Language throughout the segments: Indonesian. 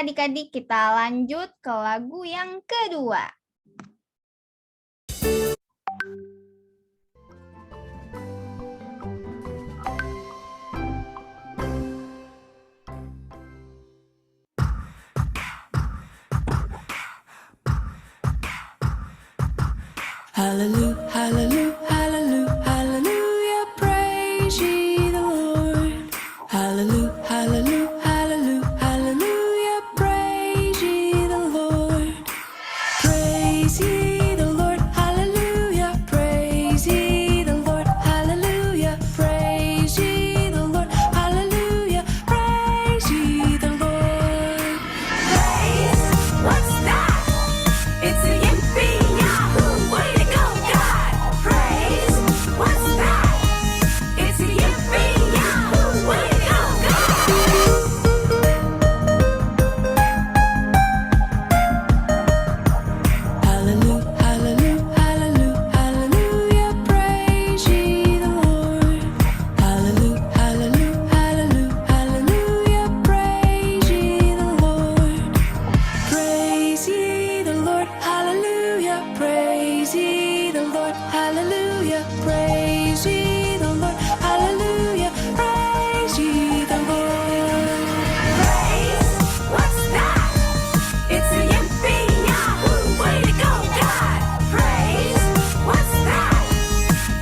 adik-adik, kita lanjut ke lagu yang kedua. Hallelujah, hallelujah, hallelujah, hallelujah, praise ye the Lord. Hallelujah, hallelujah, hallelujah, hallelujah, praise ye the Lord. Praise ye the Lord, hallelujah, praise ye the Lord, hallelujah, praise ye the Lord, hallelujah, praise ye the Lord. Praise, what's that? It's a yippee yahoo, way to go, God! Praise, what's that? It's a yippee yahoo, way to go, Hallelujah, hallelujah, hallelujah, hallelujah, praise ye the Lord. Hallelujah, hallelujah, hallelujah, hallelujah, praise ye the Lord. Praise ye the Lord, hallelujah, praise ye the Lord, hallelujah, praise ye the Lord, hallelujah, praise ye the Lord. Praise, what's that? It's a yippee yahoo, way to go, God! Praise, what's that?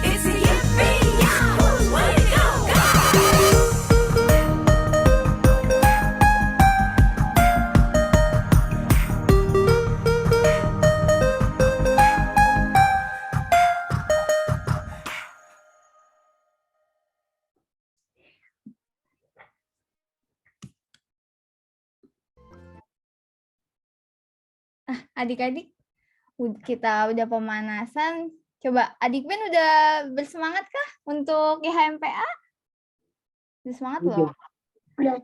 It's a yippee yahoo, way to go, God! Adik-adik, kita udah pemanasan. Coba adik Ben udah bersemangat kah untuk IHMPA? Udah semangat belum? Udah,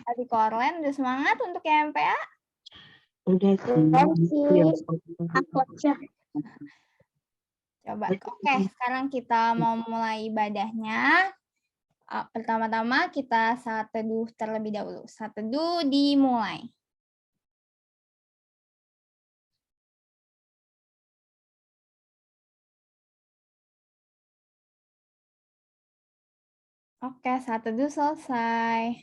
Adik Orlen udah semangat untuk IHMPA? udah sih. Aku aja. Coba, oke, sekarang kita mau mulai ibadahnya. Pertama-tama kita saat teduh terlebih dahulu. Saat teduh dimulai. Oke, saat teduh selesai.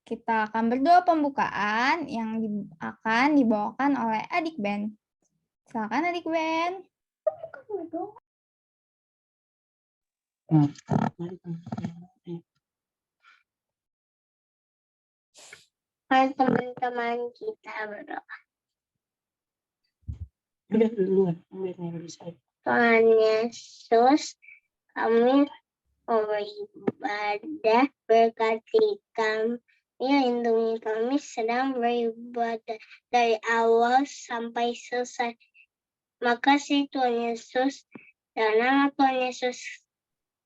Kita akan berdoa pembukaan yang akan dibawakan oleh adik Ben. Silakan adik Ben. Hai teman-teman, kita berdoa. Udah duluan, biar bisa. Tuhan Yesus, kami mau beribadah, berkati kami, lindungi kami sedang beribadah dari awal sampai selesai. Makasih Tuhan Yesus, dalam nama Tuhan Yesus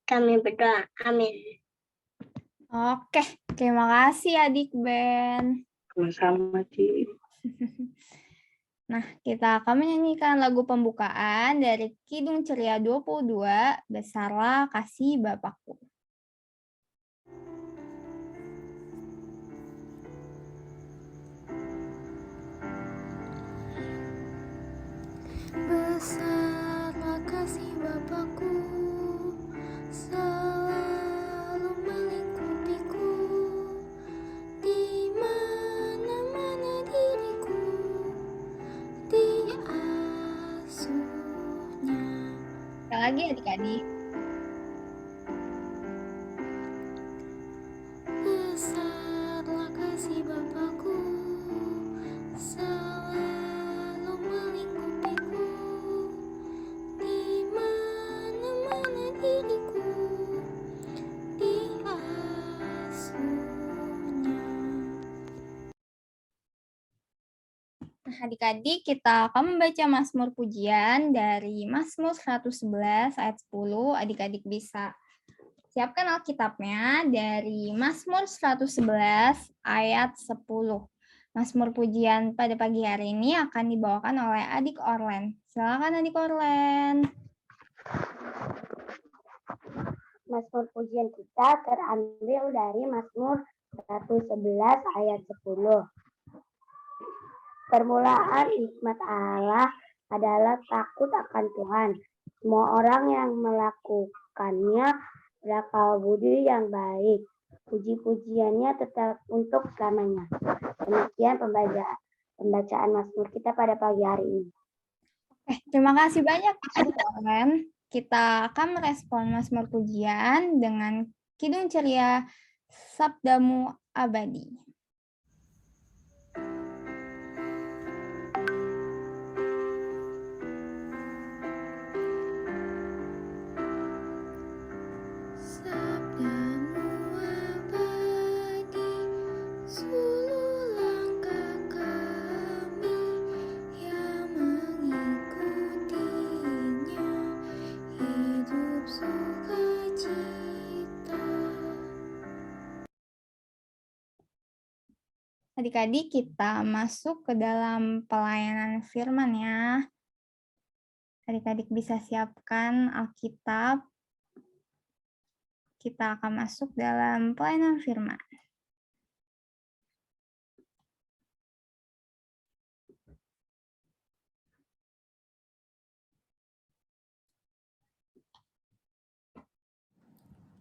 kami berdoa. Amin. Oke, terima kasih adik Ben. Sama-sama, Ci. Nah, kita akan menyanyikan lagu pembukaan dari Kidung Ceria 22, Besarlah Kasih Bapakku. Besarlah kasih Bapakku, selalu melingkupiku, di mana-mana diriku diasuhnya. Sekali lagi adik-adik. Besarlah kasih Bapakku, selalu melingkupiku, di mana-mana diriku diasuhnya. Nah, adik-adik, kita akan membaca Mazmur Pujian dari Mazmur 111 ayat 10. Adik-adik bisa siapkan Alkitabnya dari Mazmur 111 ayat 10. Mazmur Pujian pada pagi hari ini akan dibawakan oleh adik Orlen. Silakan adik Orlen. Mazmur pujian kita terambil dari Mazmur 111 ayat 10. Permulaan hikmat Allah adalah takut akan Tuhan. Semua orang yang melakukannya berakal budi yang baik. Puji-pujiannya tetap untuk selamanya. Demikian pembacaan Mazmur kita pada pagi hari ini. Terima kasih banyak Adik Oren. Kita akan merespon Mazmur pujian dengan Kidung Ceria Sabdamu Abadi. Sabdamu abadi, suluh langkah kami yang mengikutinya, hidup sukacita. Adik-adik, kita masuk ke dalam pelayanan firman ya. Adik-adik bisa siapkan Alkitab. Kita akan masuk dalam pelayanan firman.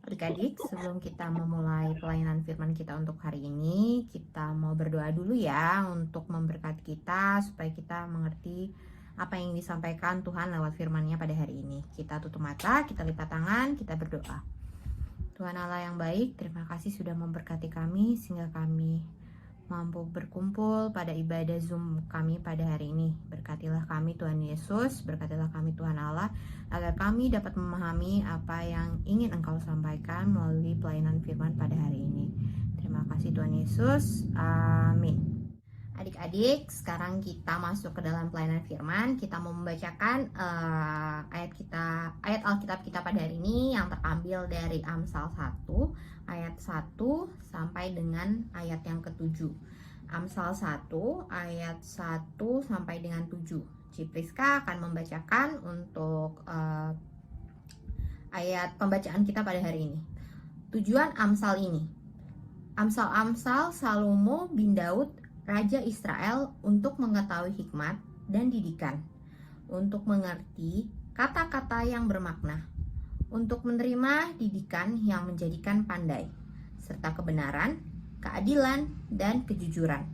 Adik-adik, sebelum kita memulai pelayanan firman kita untuk hari ini, kita mau berdoa dulu ya untuk memberkati kita supaya kita mengerti apa yang disampaikan Tuhan lewat firman-Nya pada hari ini. Kita tutup mata, kita lipat tangan, kita berdoa. Tuhan Allah yang baik, terima kasih sudah memberkati kami sehingga kami mampu berkumpul pada ibadah Zoom kami pada hari ini. Berkatilah kami Tuhan Yesus, berkatilah kami Tuhan Allah, agar kami dapat memahami apa yang ingin Engkau sampaikan melalui pelayanan firman pada hari ini. Terima kasih Tuhan Yesus, amin. Adik-adik, sekarang kita masuk ke dalam pelayanan firman. Kita mau membacakan ayat Alkitab kita pada hari ini yang terambil dari Amsal 1 ayat 1 sampai dengan ayat yang ke-7. Amsal 1 ayat 1 sampai dengan 7. Cipriska akan membacakan untuk ayat pembacaan kita pada hari ini. Tujuan Amsal ini. Amsal-amsal Salomo bin Daud, Raja Israel, untuk mengetahui hikmat dan didikan, untuk mengerti kata-kata yang bermakna, untuk menerima didikan yang menjadikan pandai, serta kebenaran, keadilan, dan kejujuran,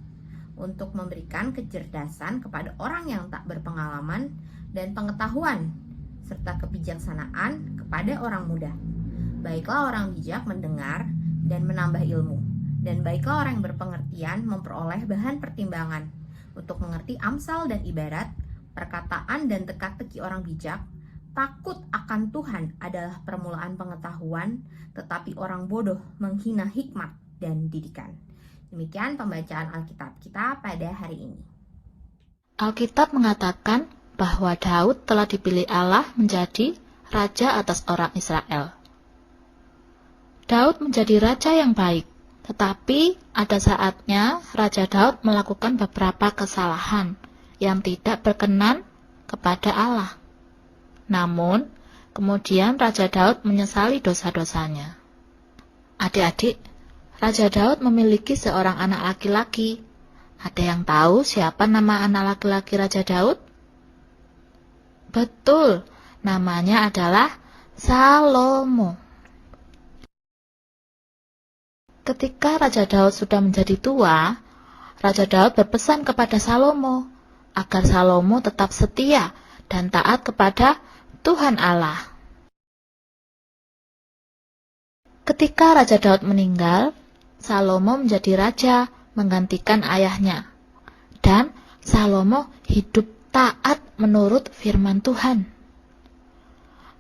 untuk memberikan kecerdasan kepada orang yang tak berpengalaman dan pengetahuan, serta kebijaksanaan kepada orang muda. Baiklah orang bijak mendengar dan menambah ilmu, dan baiklah orang yang berpengertian memperoleh bahan pertimbangan, untuk mengerti amsal dan ibarat, perkataan dan teka-teki orang bijak. Takut akan Tuhan adalah permulaan pengetahuan, tetapi orang bodoh menghina hikmat dan didikan. Demikian pembacaan Alkitab kita pada hari ini. Alkitab mengatakan bahwa Daud telah dipilih Allah menjadi raja atas orang Israel. Daud menjadi raja yang baik, tetapi ada saatnya Raja Daud melakukan beberapa kesalahan yang tidak berkenan kepada Allah. Namun, kemudian Raja Daud menyesali dosa-dosanya. Adik-adik, Raja Daud memiliki seorang anak laki-laki. Ada yang tahu siapa nama anak laki-laki Raja Daud? Betul, namanya adalah Salomo. Ketika Raja Daud sudah menjadi tua, Raja Daud berpesan kepada Salomo agar Salomo tetap setia dan taat kepada Tuhan Allah. Ketika Raja Daud meninggal, Salomo menjadi raja menggantikan ayahnya, dan Salomo hidup taat menurut firman Tuhan.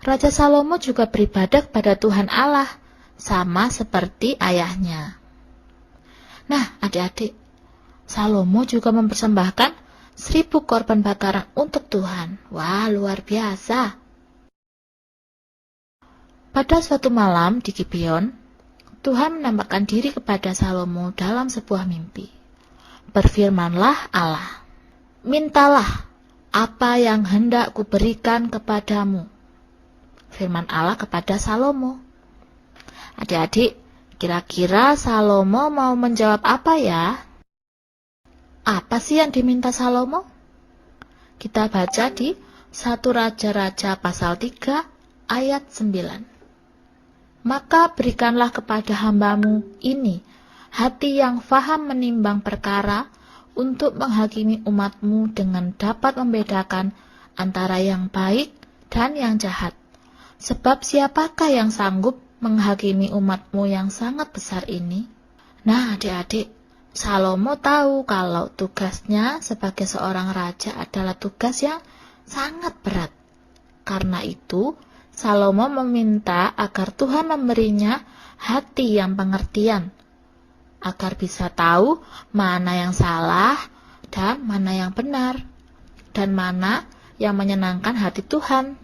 Raja Salomo juga beribadah kepada Tuhan Allah, sama seperti ayahnya. Nah, adik-adik, Salomo juga mempersembahkan 1000 korban bakaran untuk Tuhan. Wah, luar biasa. Pada suatu malam di Gibeon, Tuhan menampakkan diri kepada Salomo dalam sebuah mimpi. Berfirmanlah Allah, "Mintalah apa yang hendak kuberikan kepadamu." Firman Allah kepada Salomo. Adik-adik, Kira-kira Salomo mau menjawab apa ya? Apa sih yang diminta Salomo? Kita baca di 1 Raja-Raja pasal 3 ayat 9. Maka berikanlah kepada hambamu ini hati yang faham menimbang perkara untuk menghakimi umatmu dengan dapat membedakan antara yang baik dan yang jahat. Sebab siapakah yang sanggup menghakimi umatmu yang sangat besar ini? Nah, adik-adik, Salomo tahu kalau tugasnya sebagai seorang raja adalah tugas yang sangat berat. Karena itu, Salomo meminta agar Tuhan memberinya hati yang pengertian, agar bisa tahu mana yang salah dan mana yang benar, dan mana yang menyenangkan hati Tuhan.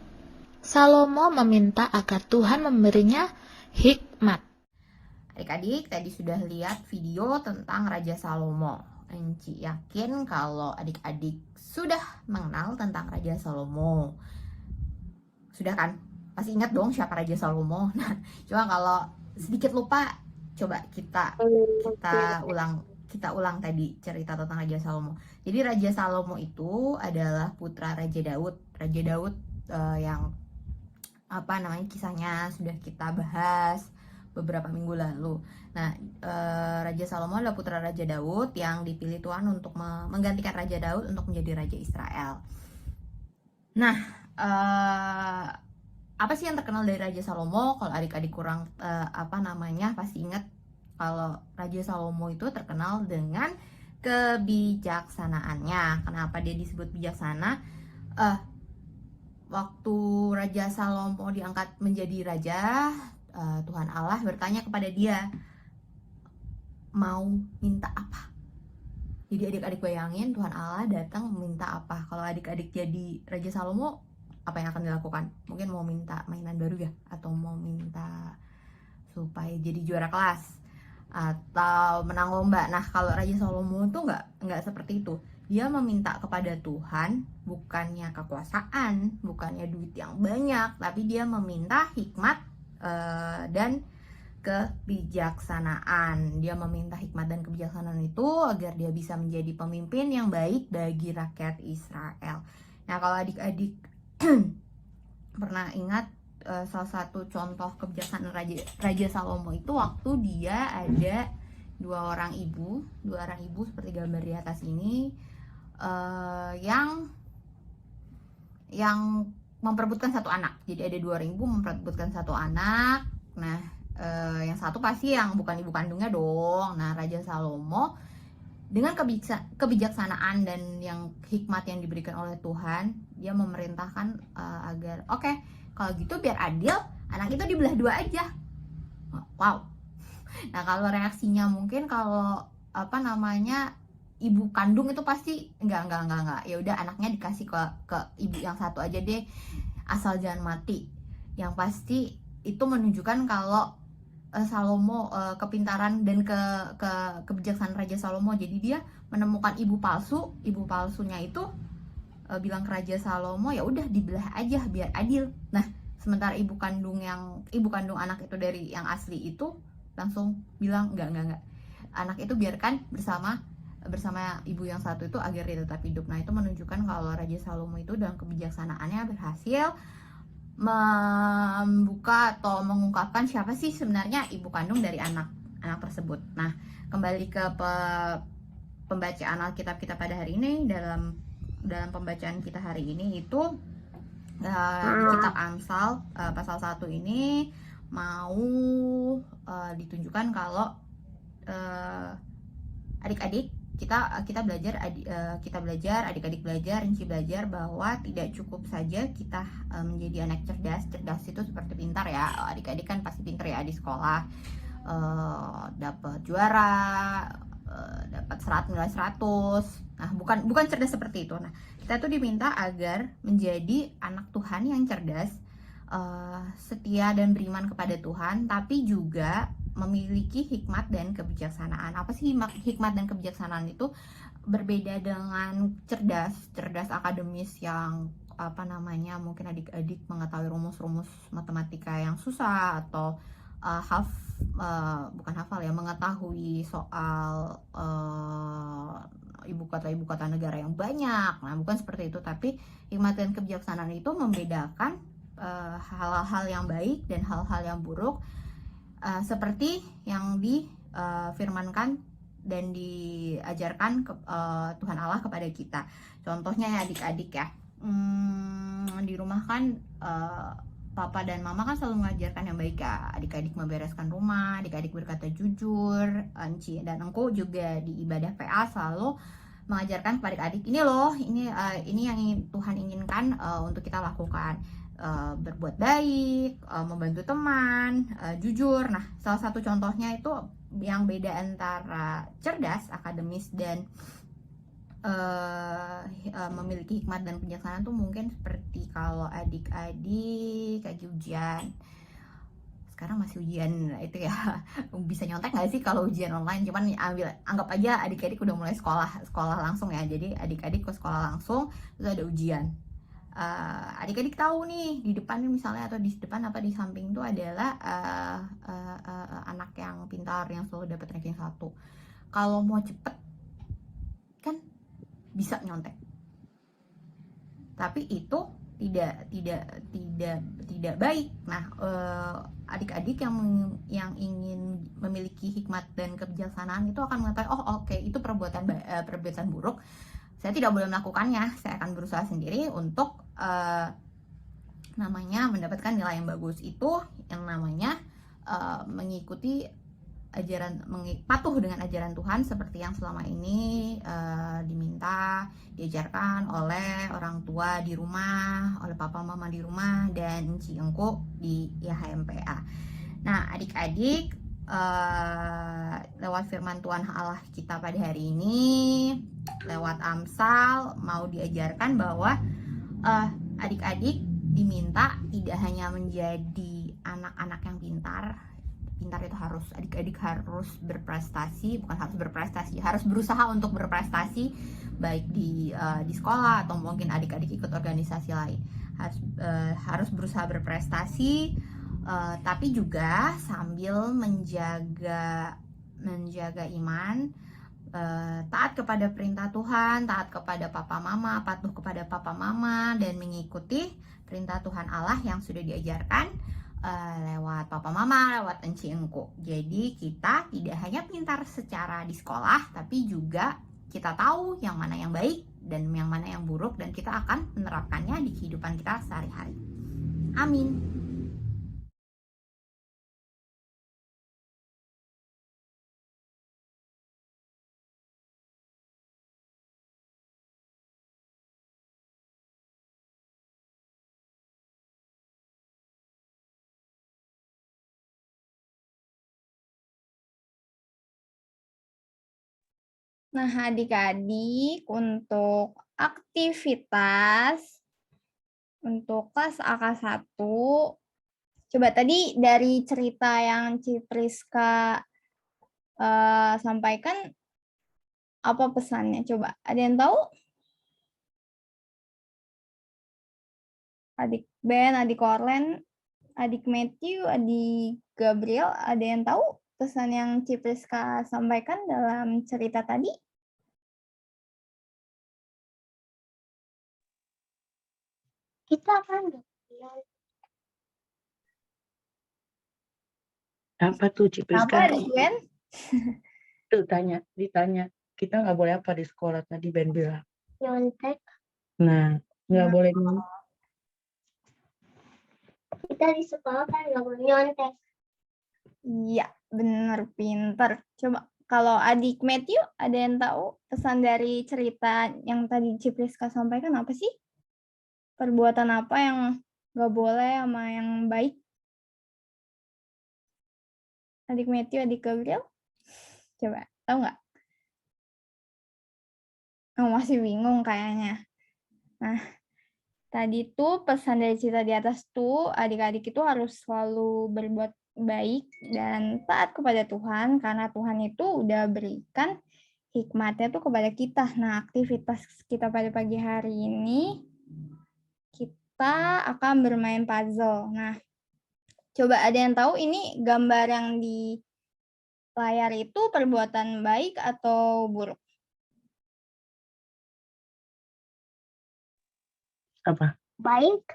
Salomo meminta agar Tuhan memberinya hikmat. Adik-adik tadi sudah lihat video tentang Raja Salomo. Enci yakin kalau adik-adik sudah mengenal tentang Raja Salomo. Sudah kan? Pasti ingat dong siapa Raja Salomo. Nah, cuma kalau sedikit lupa, coba kita ulang tadi cerita tentang Raja Salomo. Jadi Raja Salomo itu adalah putra Raja Daud. Raja Daud yang kisahnya sudah kita bahas beberapa minggu lalu. Nah, Raja Salomo adalah putra Raja Daud yang dipilih Tuhan untuk menggantikan Raja Daud untuk menjadi Raja Israel. Nah, apa sih yang terkenal dari Raja Salomo? Kalau adik-adik kurang pasti ingat kalau Raja Salomo itu terkenal dengan kebijaksanaannya. Kenapa dia disebut bijaksana? Waktu Raja Salomo diangkat menjadi raja, Tuhan Allah bertanya kepada dia, mau minta apa? Jadi adik-adik bayangin Tuhan Allah datang meminta apa? Kalau adik-adik jadi Raja Salomo, apa yang akan dilakukan? Mungkin mau minta mainan baru ya? Atau mau minta supaya jadi juara kelas? Atau menang lomba? Nah, kalau Raja Salomo itu nggak seperti itu. Dia meminta kepada Tuhan bukannya kekuasaan, bukannya duit yang banyak, tapi dia meminta hikmat dan kebijaksanaan. Dia meminta hikmat dan kebijaksanaan itu agar dia bisa menjadi pemimpin yang baik bagi rakyat Israel. Nah, kalau adik-adik pernah ingat salah satu contoh kebijaksanaan Raja Salomo itu waktu dia ada dua orang ibu seperti gambar di atas ini, yang memperebutkan satu anak. Jadi ada 2 orang ibu memperebutkan satu anak. Nah, yang satu pasti yang bukan ibu kandungnya dong. Nah, Raja Salomo dengan kebijaksanaan dan yang hikmat yang diberikan oleh Tuhan, dia memerintahkan agar kalau gitu biar adil, anak itu dibelah 2 aja. Wow. Nah, kalau reaksinya mungkin kalau ibu kandung itu pasti enggak. Ya udah, anaknya dikasih ke ibu yang satu aja deh, asal jangan mati. Yang pasti itu menunjukkan kalau Salomo kepintaran dan kebijaksanaan Raja Salomo. Jadi dia menemukan ibu palsunya itu bilang ke Raja Salomo, ya udah dibelah aja biar adil. Nah, sementara ibu kandung anak itu dari yang asli itu langsung bilang enggak. Anak itu biarkan bersama ibu yang satu itu agar dia tetap hidup. Nah, itu menunjukkan kalau Raja Salomo itu dalam kebijaksanaannya berhasil membuka atau mengungkapkan siapa sih sebenarnya ibu kandung dari anak tersebut. Nah, kembali ke pembacaan Alkitab kita pada hari ini. Dalam pembacaan kita hari ini itu kitab Amsal pasal 1 ini mau ditunjukkan kalau adik-adik kita belajar, adik-adik belajar, Rinci belajar bahwa tidak cukup saja kita menjadi anak cerdas itu seperti pintar ya. Adik-adik kan pasti pintar ya di sekolah, dapat juara, dapat nilai 100. Nah, bukan cerdas seperti itu. Nah, kita tuh diminta agar menjadi anak Tuhan yang cerdas, setia dan beriman kepada Tuhan, tapi juga memiliki hikmat dan kebijaksanaan. Apa sih hikmat dan kebijaksanaan itu? Berbeda dengan cerdas akademis yang mungkin adik-adik mengetahui rumus-rumus matematika yang susah, atau bukan hafal ya, mengetahui soal ibu kota negara yang banyak. Nah, bukan seperti itu, tapi hikmat dan kebijaksanaan itu membedakan hal-hal yang baik dan hal-hal yang buruk, seperti yang difirmankan dan diajarkan Tuhan Allah kepada kita. Contohnya ya adik-adik ya, di rumah kan papa dan mama kan selalu mengajarkan yang baik ya, adik-adik membereskan rumah, adik-adik berkata jujur, Enci dan Engku juga di ibadah PA selalu mengajarkan kepada adik-adik, ini loh, ini yang Tuhan inginkan untuk kita lakukan, berbuat baik, membantu teman, jujur. Nah, salah satu contohnya itu yang beda antara cerdas, akademis, dan memiliki hikmat dan kebijaksanaan tuh mungkin seperti kalau adik-adik lagi ujian, sekarang masih ujian itu ya, bisa nyontek nggak sih kalau ujian online? Cuman anggap aja adik-adik udah mulai sekolah langsung ya, jadi adik-adik ke sekolah langsung terus ada ujian. Adik-adik tahu nih di depan misalnya, atau di depan apa di samping itu adalah anak yang pintar yang selalu dapat ranking 1. Kalau mau cepet kan bisa nyontek, tapi itu tidak baik. Nah, adik-adik yang ingin memiliki hikmat dan kebijaksanaan itu akan mengatakan, oh oke, itu perbuatan buruk, saya tidak boleh melakukannya, saya akan berusaha sendiri untuk mendapatkan nilai yang bagus. Itu yang namanya mengikuti patuh dengan ajaran Tuhan seperti yang selama ini diajarkan oleh orang tua di rumah, oleh papa mama di rumah, dan Ci Engku di IHMPA. Nah, adik-adik, lewat firman Tuhan Allah kita pada hari ini, lewat Amsal, mau diajarkan bahwa adik-adik diminta tidak hanya menjadi anak-anak yang pintar itu adik-adik harus berprestasi, bukan harus berprestasi, harus berusaha untuk berprestasi, baik di sekolah atau mungkin adik-adik ikut organisasi lain, harus berusaha berprestasi, tapi juga sambil menjaga iman, taat kepada perintah Tuhan, taat kepada papa mama, patuh kepada papa mama, dan mengikuti perintah Tuhan Allah yang sudah diajarkan lewat papa mama, lewat Enci Engku. Jadi kita tidak hanya pintar secara di sekolah, tapi juga kita tahu yang mana yang baik dan yang mana yang buruk, dan kita akan menerapkannya di kehidupan kita sehari-hari. Amin. Nah, adik-adik, untuk aktivitas untuk kelas AK1, coba tadi dari cerita yang Cipriska sampaikan, apa pesannya? Coba, ada yang tahu? Adik Ben, adik Orlen, adik Matthew, adik Gabriel, ada yang tahu pesan yang Cipriska sampaikan dalam cerita tadi? Kita kan Apa tuh Cipriska? Apa, adik Ben? Tuh ditanya. Kita nggak boleh apa di sekolah tadi Ben bilang. nyontek. Nah, nggak boleh nyontek. Kita di sekolah kan nggak boleh nyontek. Iya, bener, pinter. Coba, kalau adik Matthew, ada yang tahu pesan dari cerita yang tadi Cipriska sampaikan apa sih? Perbuatan apa yang nggak boleh sama yang baik? Adik Matthew, adik Gabriel? Coba, tahu nggak? Oh, masih bingung kayaknya. Nah, tadi tuh pesan dari cerita di atas tuh, adik-adik itu harus selalu berbuat baik dan taat kepada Tuhan, karena Tuhan itu udah berikan hikmatnya tuh kepada kita. Nah, aktivitas kita pada pagi hari ini, kita akan bermain puzzle. Nah, Coba ada yang tahu ini gambar yang di layar itu perbuatan baik atau buruk? Apa? Baik.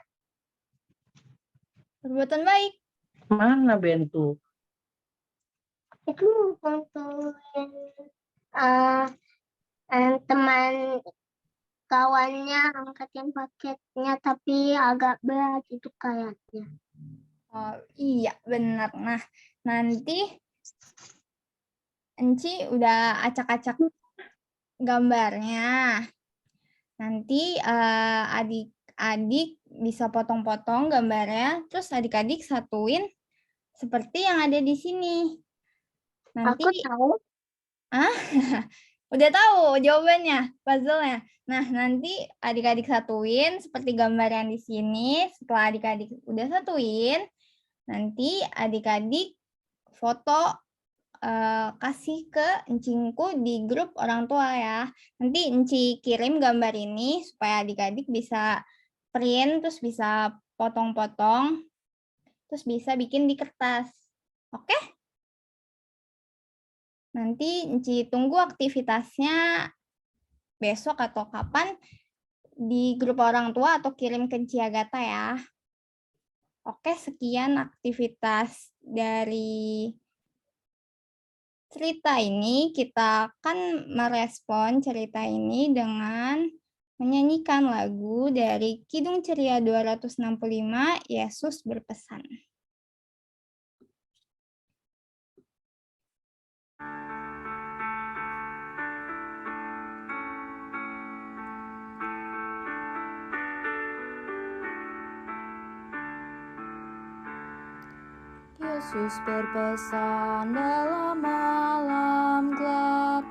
Perbuatan baik. Mana Bentu? Itu bantuin teman kawannya angkatin paketnya tapi agak berat itu kayaknya. Oh iya benar. Nah nanti Enci udah acak-acak gambarnya. Nanti adik-adik bisa potong-potong gambarnya, terus adik-adik satuin seperti yang ada di sini. Nanti Aku tahu. udah tahu jawabannya, puzzle-nya. Nah, nanti adik-adik satuin seperti gambar yang di sini. Setelah adik-adik udah satuin, nanti adik-adik foto kasih ke encingku di grup orang tua ya. Nanti Enci kirim gambar ini supaya adik-adik bisa print, terus bisa potong-potong, terus bisa bikin di kertas. Oke? Nanti Enci tunggu aktivitasnya besok atau kapan di grup orang tua atau kirim ke Enci Agatha ya. Oke, sekian aktivitas dari cerita ini. Kita akan merespon cerita ini dengan menyanyikan lagu dari Kidung Ceria 265, Yesus Berpesan. Yesus berpesan dalam malam gelap,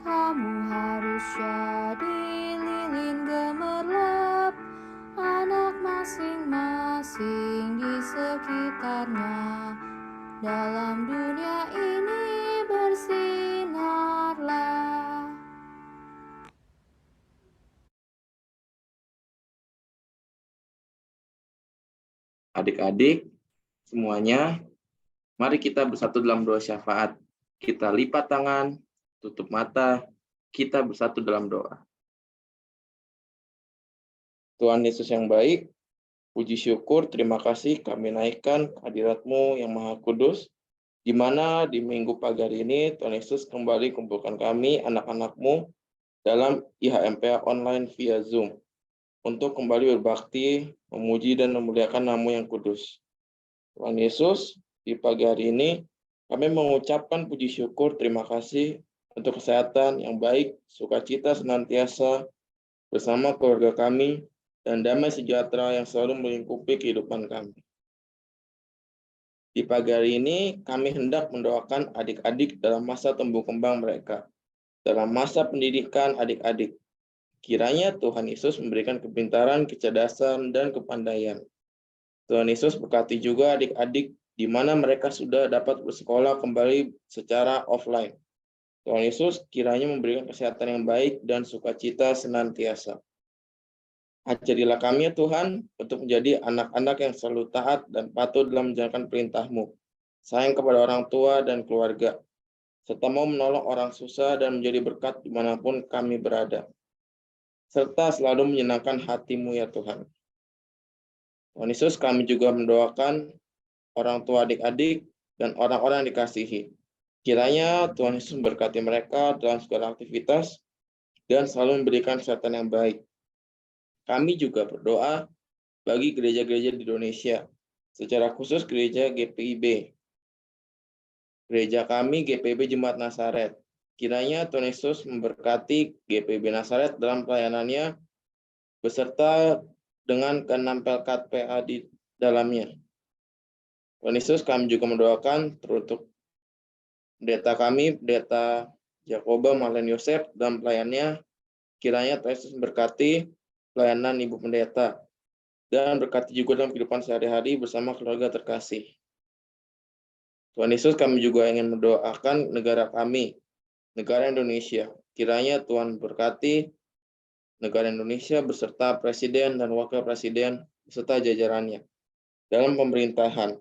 kamu harus jadi lilin gemerlap, anak masing-masing di sekitarnya, dalam dunia ini bersinarlah. Adik-adik semuanya, mari kita bersatu dalam doa syafaat. Kita lipat tangan, tutup mata, kita bersatu dalam doa. Tuhan Yesus yang baik, puji syukur, terima kasih kami naikkan hadirat-Mu yang Maha Kudus, di mana di minggu pagi hari ini Tuhan Yesus kembali kumpulkan kami, anak-anak-Mu, dalam IHMPA online via Zoom, untuk kembali berbakti, memuji dan memuliakan nama-Mu yang kudus. Tuhan Yesus, di pagi hari ini kami mengucapkan puji syukur, terima kasih untuk kesehatan yang baik, sukacita senantiasa bersama keluarga kami, dan damai sejahtera yang selalu melingkupi kehidupan kami. Di pagi hari ini kami hendak mendoakan adik-adik dalam masa tumbuh kembang mereka, dalam masa pendidikan adik-adik. Kiranya Tuhan Yesus memberikan kepintaran, kecerdasan, dan kepandaian. Tuhan Yesus berkati juga adik-adik di mana mereka sudah dapat bersekolah kembali secara offline. Tuhan Yesus kiranya memberikan kesehatan yang baik dan sukacita senantiasa. Ajarilah kami ya Tuhan untuk menjadi anak-anak yang selalu taat dan patuh dalam menjalankan perintah-Mu, sayang kepada orang tua dan keluarga, serta mau menolong orang susah dan menjadi berkat dimanapun kami berada, serta selalu menyenangkan hati-Mu ya Tuhan. Tuhan Yesus, kami juga mendoakan orang tua adik-adik dan orang-orang yang dikasihi. Kiranya Tuhan Yesus memberkati mereka dalam segala aktivitas dan selalu memberikan kesehatan yang baik. Kami juga berdoa bagi gereja-gereja di Indonesia, secara khusus gereja GPIB. Gereja kami GPIB Jemaat Nazaret. Kiranya Tuhan Yesus memberkati GPIB Nazaret dalam pelayanannya, beserta dengan ke-6 Pelkat PA di dalamnya. Tuhan Yesus, kami juga mendoakan teruntuk pendeta kami, pendeta Jakoba Marlen Yosef dalam pelayanannya. Kiranya Tuhan Yesus memberkati pelayanan Ibu Pendeta, dan berkati juga dalam kehidupan sehari-hari bersama keluarga terkasih. Tuhan Yesus, kami juga ingin mendoakan negara kami, negara Indonesia. Kiranya Tuhan berkati negara Indonesia beserta Presiden dan Wakil Presiden beserta jajarannya dalam pemerintahan.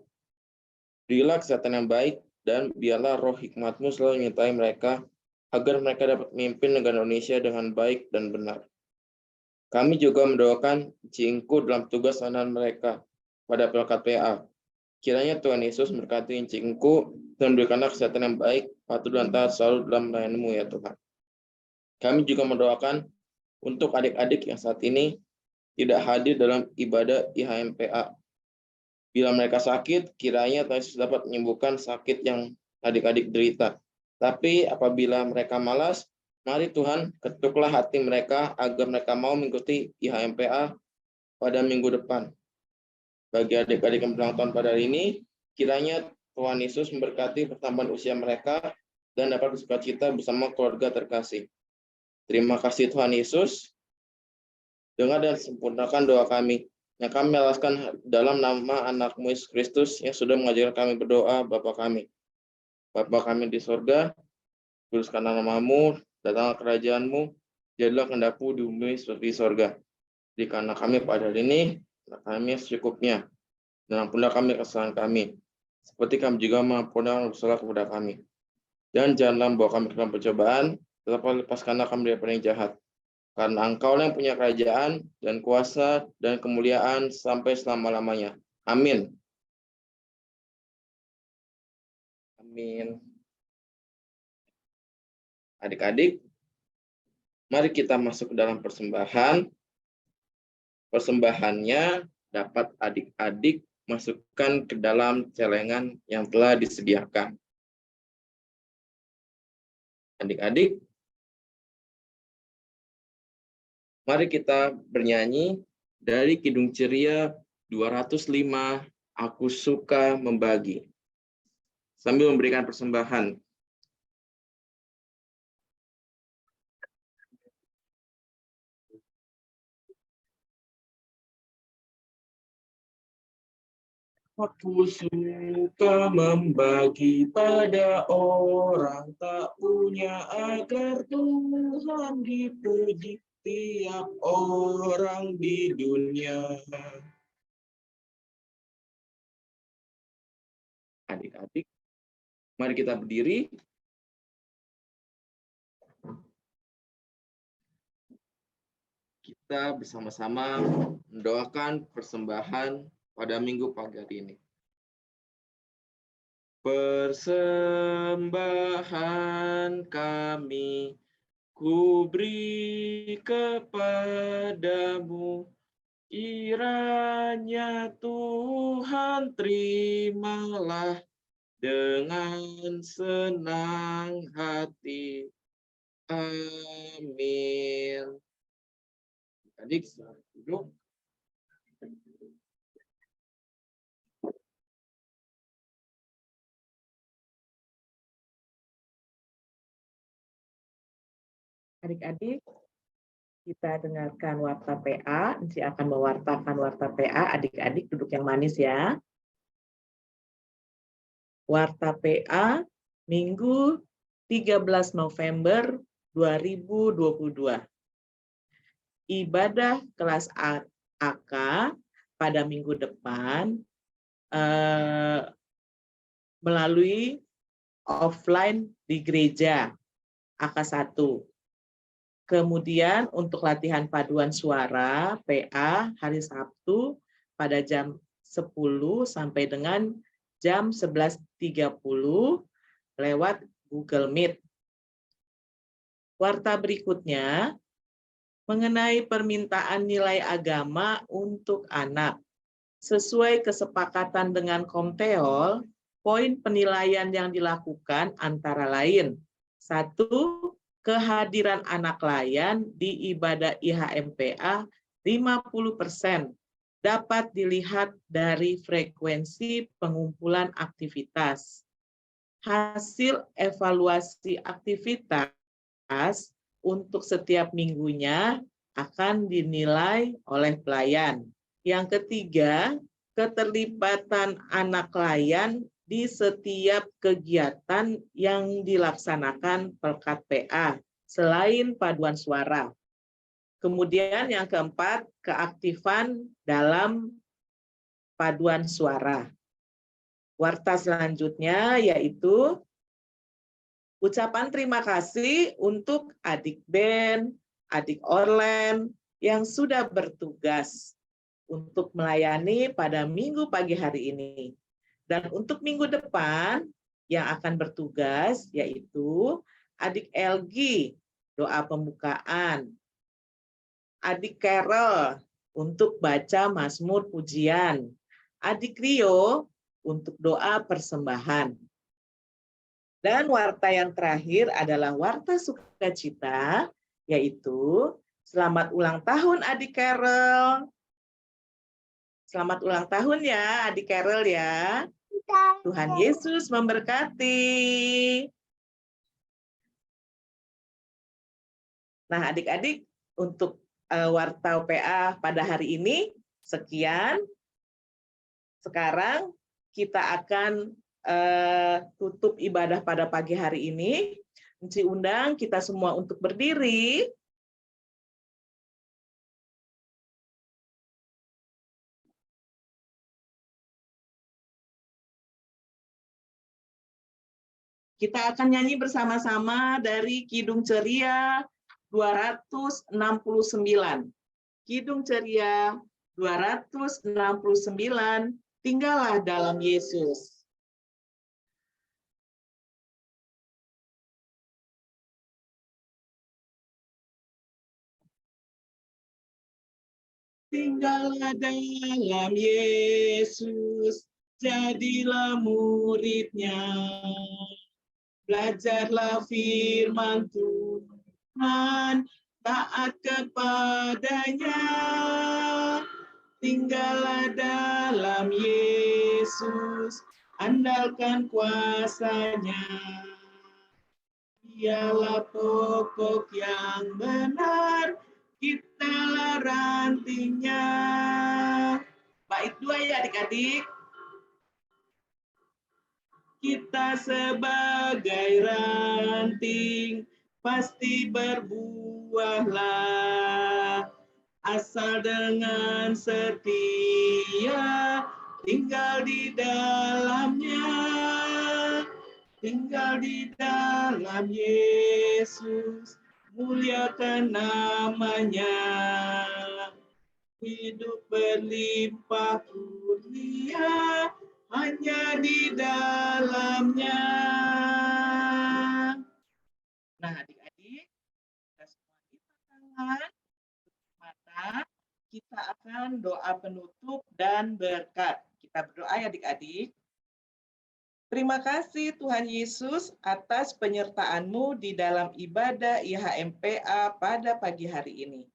Berilah kesehatan yang baik, dan biarlah roh hikmat-Mu selalu menyertai mereka, agar mereka dapat memimpin negara Indonesia dengan baik dan benar. Kami juga mendoakan Cingku dalam tugas layanan mereka pada pelkat PA. Kiranya Tuhan Yesus memberkati Cingku dan berikanlah kesehatan yang baik, patuh dan taat selalu dalam melayani-Mu ya Tuhan. Kami juga mendoakan untuk adik-adik yang saat ini tidak hadir dalam ibadah IHMPA. Bila mereka sakit, kiranya Tuhan Yesus dapat menyembuhkan sakit yang adik-adik derita. Tapi apabila mereka malas, mari Tuhan ketuklah hati mereka agar mereka mau mengikuti IHMPA pada minggu depan. Bagi adik-adik yang berulang tahun pada hari ini, kiranya Tuhan Yesus memberkati pertambahan usia mereka dan dapat bersukacita bersama keluarga terkasih. Terima kasih Tuhan Yesus. Dengar dan sempurnakan doa kami yang kami alaskan dalam nama anak-Mu Yesus Kristus yang sudah mengajarkan kami berdoa, Bapa kami. Bapa kami di sorga, kuduskanlah nama-Mu, datanglah kerajaan-Mu, jadilah kehendak-Mu di bumi seperti di sorga. Berikanlah kami pada hari ini, kami secukupnya, dan ampunilah kami kesalahan kami, seperti kami juga mengampuni orang bersalah kepada kami. Dan janganlah membawa kami ke dalam percobaan, tetapi lepaskanlah kami daripada yang jahat. Karena Engkau yang punya kerajaan dan kuasa dan kemuliaan sampai selama-lamanya. Amin. Amin. Adik-adik, mari kita masuk ke dalam persembahan. Persembahannya dapat adik-adik masukkan ke dalam celengan yang telah disediakan. Adik-adik, mari kita bernyanyi dari Kidung Ceria 205, Aku Suka Membagi. Sambil memberikan persembahan. Aku suka membagi pada orang tak punya, agar Tuhan dipuji tiap orang di dunia. Adik-adik, mari kita berdiri. Kita bersama-sama mendoakan persembahan pada minggu pagi hari ini. Persembahan kami ku beri kepadamu, kiranya Tuhan terimalah dengan senang hati. Amin. Adik, selamat duduk. Adik-adik, kita dengarkan warta PA. Nanti akan mewartakan warta PA. Adik-adik duduk yang manis ya. Warta PA Minggu 13 November 2022. Ibadah kelas AK pada minggu depan melalui offline di gereja AK1. Kemudian untuk latihan paduan suara PA hari Sabtu pada jam 10 sampai dengan jam 11.30 lewat Google Meet. Warta berikutnya mengenai permintaan nilai agama untuk anak. Sesuai kesepakatan dengan Komteol, poin penilaian yang dilakukan antara lain: 1. Kehadiran anak layan di ibadah IHMPA 50% dapat dilihat dari frekuensi pengumpulan aktivitas. Hasil evaluasi aktivitas untuk setiap minggunya akan dinilai oleh pelayan. Yang ketiga, keterlibatan anak layan di setiap kegiatan yang dilaksanakan Pelkat PA selain paduan suara. Kemudian yang keempat, keaktifan dalam paduan suara. Warta selanjutnya yaitu ucapan terima kasih untuk adik Ben, adik Orlen yang sudah bertugas untuk melayani pada minggu pagi hari ini. Dan untuk minggu depan yang akan bertugas yaitu adik Elgi, doa pembukaan. Adik Carol untuk baca Mazmur Pujian. Adik Rio untuk doa persembahan. Dan warta yang terakhir adalah warta sukacita, yaitu selamat ulang tahun adik Carol. Selamat ulang tahun ya adik Carol ya. Tuhan Yesus memberkati. Nah adik-adik, untuk warta PA pada hari ini sekian. Sekarang kita akan tutup ibadah pada pagi hari ini. Enci undang kita semua untuk berdiri. Kita akan nyanyi bersama-sama dari Kidung Ceria 269. Kidung Ceria 269, tinggallah dalam Yesus. Tinggallah dalam Yesus, jadilah murid-Nya. Belajarlah firman Tuhan, taat kepadanya. Tinggallah dalam Yesus, andalkan kuasa-Nya. Dialah pokok yang benar, kitalah rantingnya. Bait 2 ya adik-adik. Kita sebagai ranting pasti berbuahlah, asal dengan setia tinggal di dalamnya. Tinggal di dalam Yesus, muliakan namanya. Hidup berlimpah kurnia hanya di dalamnya. Nah adik-adik, kita semua kita tangan, mata, kita akan doa penutup dan berkat. Kita berdoa ya adik-adik. Terima kasih Tuhan Yesus atas penyertaan-Mu di dalam ibadah IHMPA pada pagi hari ini.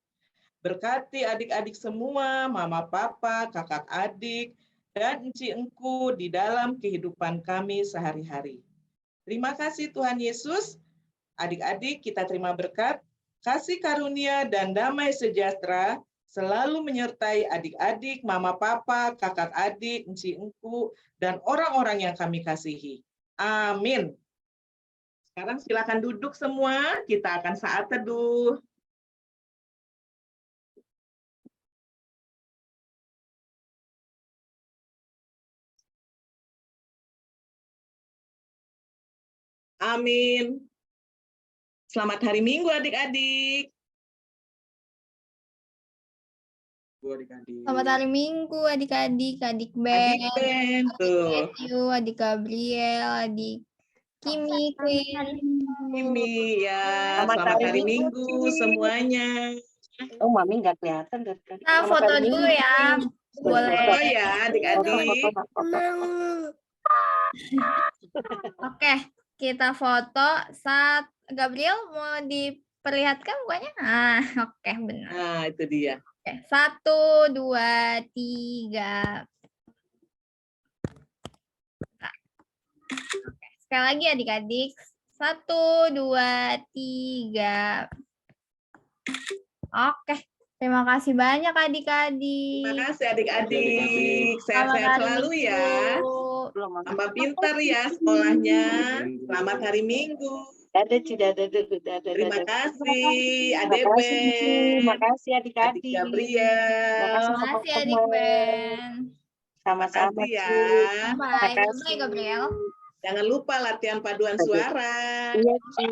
Berkati adik-adik semua, mama, papa, kakak, adik, dan enci engku di dalam kehidupan kami sehari-hari. Terima kasih Tuhan Yesus. Adik-adik kita terima berkat, kasih karunia dan damai sejahtera selalu menyertai adik-adik, mama, papa, kakak, adik, enci engku, dan orang-orang yang kami kasihi. Amin. Sekarang silakan duduk semua, kita akan saat teduh. Amin. Selamat hari Minggu adik-adik. Selamat hari Minggu adik-adik, adik Ben, Adik Ben, tuh. Matthew, adik Gabriel, adik Kimi, Queen. Kimi ya, selamat hari Minggu semuanya. Oh, Mami nggak kelihatan dari tadi. Nah, foto dulu ya. Boleh. Oh ya, adik-adik. Oke, kita foto saat Gabriel mau diperlihatkan mukanya. Nah, oke benar. Nah, itu dia. Oke, 1, 2, 3. Nah. Oke, sekali lagi adik-adik. 1, 2, 3. Oke, terima kasih banyak adik-adik. Terima kasih adik-adik. Sehat-sehat selalu ya. Tambah pintar ya sekolahnya. Selamat hari Minggu. Terima kasih Adek Ben. Terima kasih Adik adik-adik. Gabriel. Terima kasih adik Ben. Sama-sama, Makasih ya. Ci. Bye. Makasih. Bye, Gabriel. Jangan lupa latihan paduan Oke. suara. Iya, Ci.